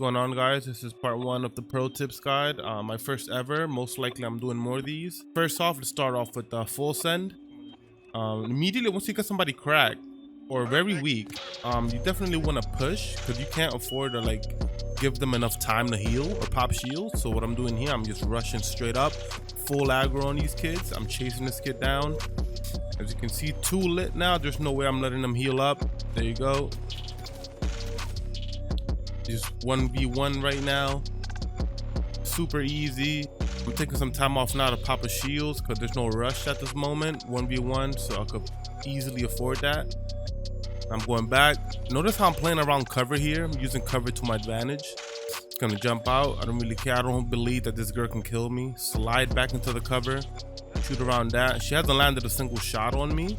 going on, guys? This is part 1 of the pro tips guide, my first ever. Most likely I'm doing more of these. First off, let's start off with full send. Immediately once you get somebody cracked or very weak, you definitely want to push, because you can't afford to like give them enough time to heal or pop shields. So what I'm doing here, I'm just rushing straight up, full aggro on these kids. I'm chasing this kid down. As you can see, 2 lit now. There's no way I'm letting them heal up. There you go. Just 1v1 right now, super easy. I'm taking some time off now to pop a shields because there's no rush at this moment. 1v1, so I could easily afford that. I'm going back. Notice how I'm playing around cover here. I'm using cover to my advantage. It's gonna jump out. I don't really care. I don't believe that this girl can kill me. Slide back into the cover, shoot around that. She hasn't landed a single shot on me,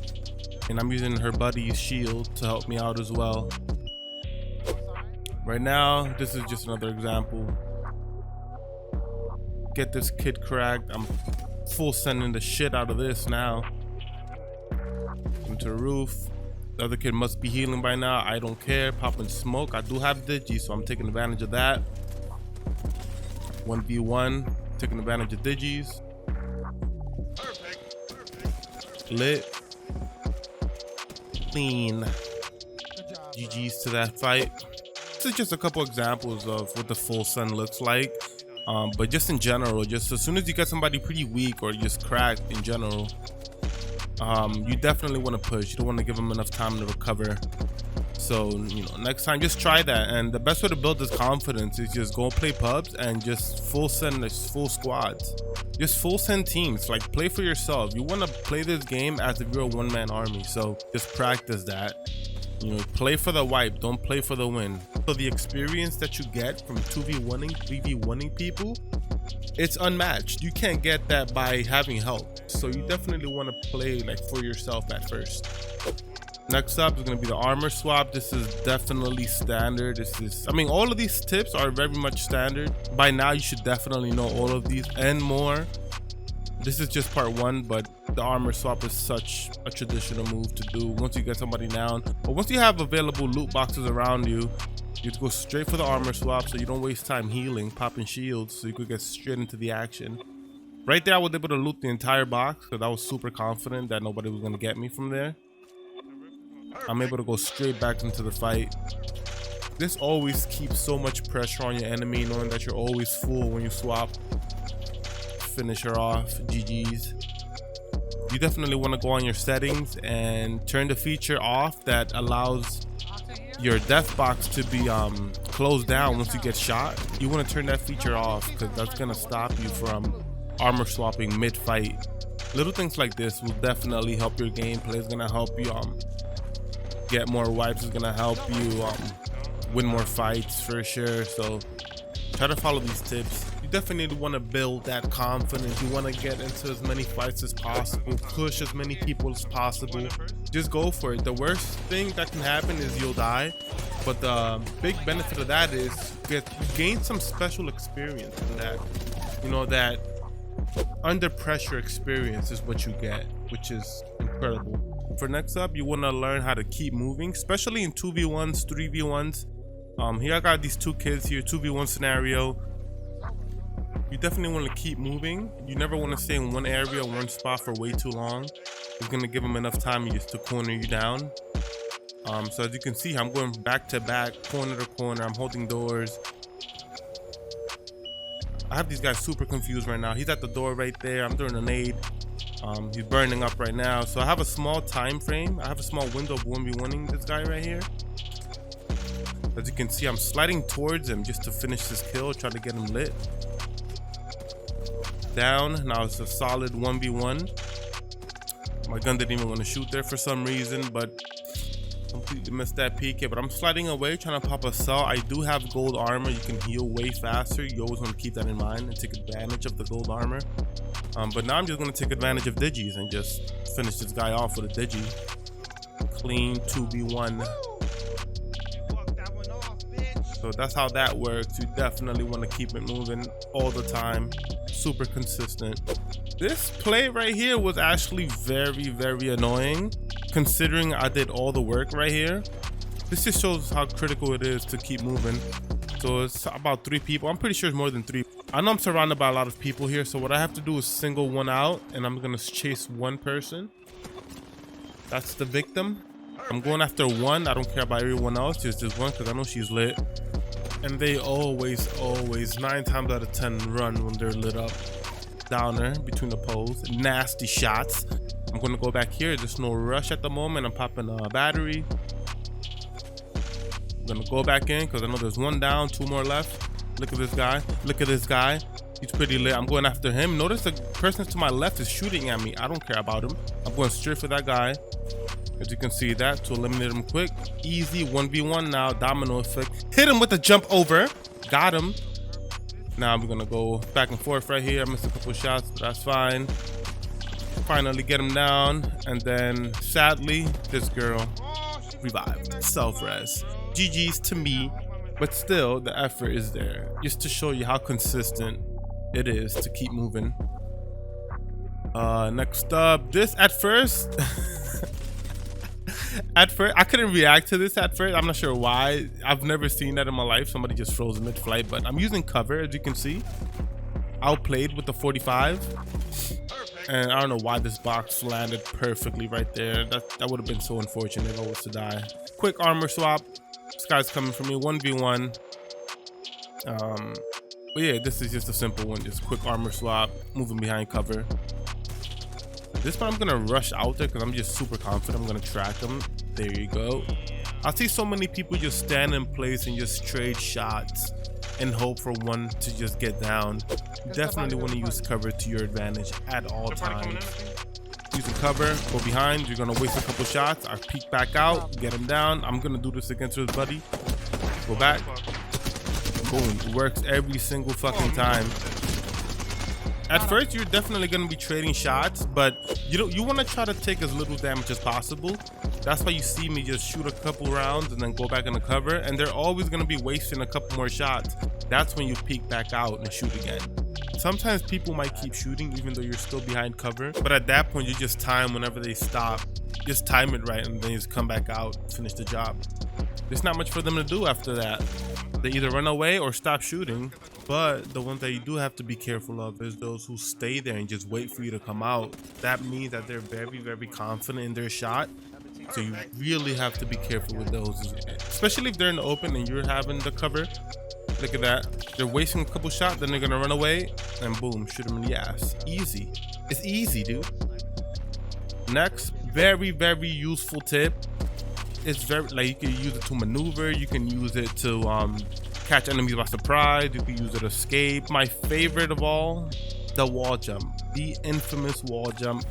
and I'm using her buddy's shield to help me out as well. Right now, this is just another example. Get this kid cracked. I'm full sending the shit out of this now. Into the roof. The other kid must be healing by now. I don't care. Popping smoke. I do have Digi, so I'm taking advantage of that. 1v1. Taking advantage of Digis. Lit. Clean. GG's to that fight. This is just a couple examples of what the full send looks like, but just in general, just as soon as you get somebody pretty weak or just cracked in general, you definitely want to push. You don't want to give them enough time to recover. So next time just try that. And the best way to build this confidence is just go play pubs and just full send this full squads, just full send teams. Like, play for yourself. You want to play this game as if you're a one-man army, so just practice that. Play for the wipe, don't play for the win. So the experience that you get from 2v1ing, 3v1ing people, it's unmatched. You can't get that by having help. So you definitely want to play like for yourself at first. Next up is going to be the armor swap. This is definitely standard. All of these tips are very much standard. By now you should definitely know all of these and more. This is just part 1, but the armor swap is such a traditional move to do once you get somebody down. But once you have available loot boxes around you, you have to go straight for the armor swap so you don't waste time healing, popping shields, so you could get straight into the action. Right there, I was able to loot the entire box because I was super confident that nobody was going to get me from there. I'm able to go straight back into the fight. This always keeps so much pressure on your enemy, knowing that you're always full when you swap. Finish her off. GG's. You definitely want to go on your settings and turn the feature off that allows your death box to be closed down once you get shot. You want to turn that feature off because that's going to stop you from armor swapping mid-fight. Little things like this will definitely help your gameplay. It's going to help you get more wipes. It's going to help you win more fights for sure. So try to follow these tips. Definitely want to build that confidence. You want to get into as many fights as possible, push as many people as possible. Just go for it. The worst thing that can happen is you'll die, but the big benefit of that is you gain some special experience in that. That under pressure experience is what you get, which is incredible. For next up, you want to learn how to keep moving, especially in 2v1s, 3v1s. Here I got these 2 kids here, 2v1 scenario. You definitely want to keep moving. You never want to stay in one area, one spot for way too long. It's going to give them enough time just to corner you down. So as you can see, I'm going back to back, corner to corner. I'm holding doors. I have these guys super confused right now. He's at the door right there. I'm throwing a nade. He's burning up right now. So I have a small time frame. I have a small window of 1v1ing this guy right here. As you can see, I'm sliding towards him just to finish this kill, try to get him lit. Down. Now it's a solid 1v1. My gun didn't even want to shoot there for some reason, but completely missed that PK. But I'm sliding away, trying to pop a cell. I do have gold armor. You can heal way faster. You always want to keep that in mind and take advantage of the gold armor. But now I'm just going to take advantage of Digis and just finish this guy off with a Digi. Clean 2v1. So that's how that works. You definitely want to keep it moving all the time. Super consistent. This play right here was actually very, very annoying, considering I did all the work right here. This just shows how critical it is to keep moving. So it's about 3 people. I'm pretty sure it's more than 3. I know I'm surrounded by a lot of people here, so what I have to do is single one out, and I'm gonna chase one person. That's the victim. I'm going after one. I don't care about everyone else, just this one, because I know she's lit. And they always 9 times out of 10 run when they're lit up. Downer between the poles, nasty shots. I'm gonna go back here. There's no rush at the moment. I'm popping a battery. I'm gonna go back in because I know there's 1 down, 2 more left. Look at this guy. Look at this guy. He's pretty lit. I'm going after him. Notice the person to my left is shooting at me. I don't care about him. I'm going straight for that guy. As you can see that, to eliminate him quick. Easy 1v1 now. Domino effect. Hit him with the jump over. Got him. Now I'm gonna go back and forth right here. I missed a couple shots, but that's fine. Finally get him down. And then sadly, this girl revived. Self-res. GG's to me, but still the effort is there. Just to show you how consistent it is to keep moving. Next up, this at first I couldn't react to this at first. I'm not sure why. I've never seen that in my life. Somebody just froze mid-flight, but I'm using cover, as you can see. Outplayed with the 45, and I don't know why this box landed perfectly right there. That would have been so unfortunate if I was to die. Quick armor swap. This guy's coming for me 1v1. But yeah, this is just a simple one. Just quick armor swap, moving behind cover. This one I'm gonna rush out there because I'm just super confident I'm gonna track him. There you go. I see so many people just stand in place and just trade shots and hope for one to just get down. You definitely want to use cover to your advantage at all times. Using cover, go behind, you're gonna waste a couple shots. I peek back out, get him down. I'm gonna do this against his buddy. Go back. Boom. It works every single fucking time. At first, you're definitely gonna be trading shots, but you want to try to take as little damage as possible. That's why you see me just shoot a couple rounds and then go back in the cover, and they're always gonna be wasting a couple more shots. That's when you peek back out and shoot again. Sometimes people might keep shooting even though you're still behind cover, but at that point you just time whenever they stop. Just time it right and then just come back out, finish the job. There's not much for them to do after that. They either run away or stop shooting. But the one that you do have to be careful of is those who stay there and just wait for you to come out. That means that they're very confident in their shot. So you really have to be careful with those, especially if they're in the open and you're having the cover. Look at that. They're wasting a couple shots, then they're gonna run away and boom, shoot them in the ass. Easy. It's easy, dude. Next, very useful tip. It's very, like, you can use it to maneuver, you can use it to catch enemies by surprise, you can use it to escape. My favorite of all, the wall jump. The infamous wall jump.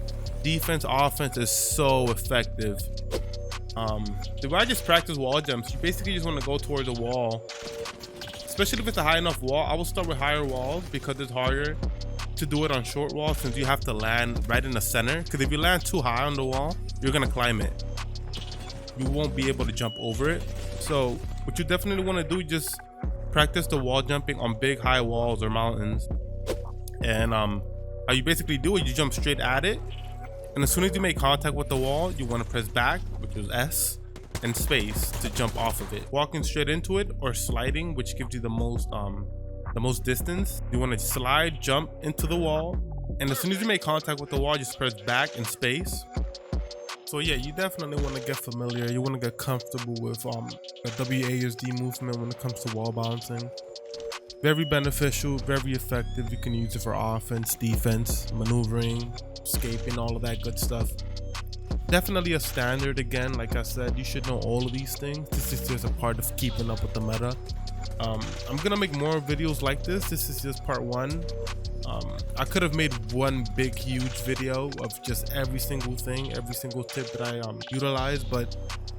Defense, offense is so effective. The way I just practice wall jumps, you basically just want to go towards a wall. Especially if it's a high enough wall. I will start with higher walls because it's harder to do it on short walls since you have to land right in the center. Because if you land too high on the wall, you're gonna climb it. You won't be able to jump over it. So what you definitely want to do, just practice the wall jumping on big high walls or mountains. And how you basically do it, you jump straight at it, and as soon as you make contact with the wall, you want to press back, which is S, and space to jump off of it. Walking straight into it or sliding, which gives you the most distance. You want to slide, jump into the wall, and as soon as you make contact with the wall, just press back and space. So yeah, you definitely want to get familiar. You want to get comfortable with the WASD movement when it comes to wall bouncing. Very beneficial, very effective. You can use it for offense, defense, maneuvering, escaping, all of that good stuff. Definitely a standard. Again, like I said, you should know all of these things. This is just a part of keeping up with the meta. I'm gonna make more videos like this. This is just part 1. I could have made one big huge video of just every single thing, every single tip that I utilize, but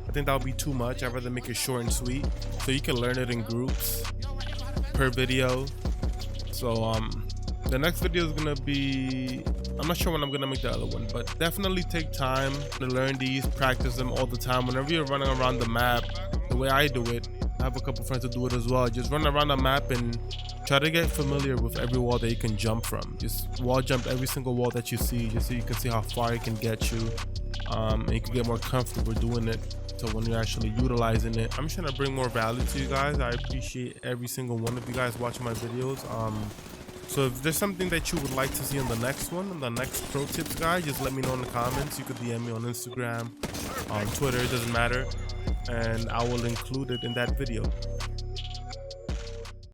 I think that would be too much. I'd rather make it short and sweet so you can learn it in groups per video. So the next video is gonna be, I'm not sure when I'm gonna make the other one, but definitely take time to learn these, practice them all the time. Whenever you're running around the map, the way I do it, I have a couple friends that do it as well. Just run around the map and try to get familiar with every wall that you can jump from. Just wall jump every single wall that you see, just so you can see how far it can get you. and you can get more comfortable doing it. So when you're actually utilizing it, I'm just trying to bring more value to you guys. I appreciate every single one of you guys watching my videos. So if there's something that you would like to see on the next one, on the next pro tips guide, just let me know in the comments. You could DM me on Instagram, on Twitter, it doesn't matter, and I will include it in that video.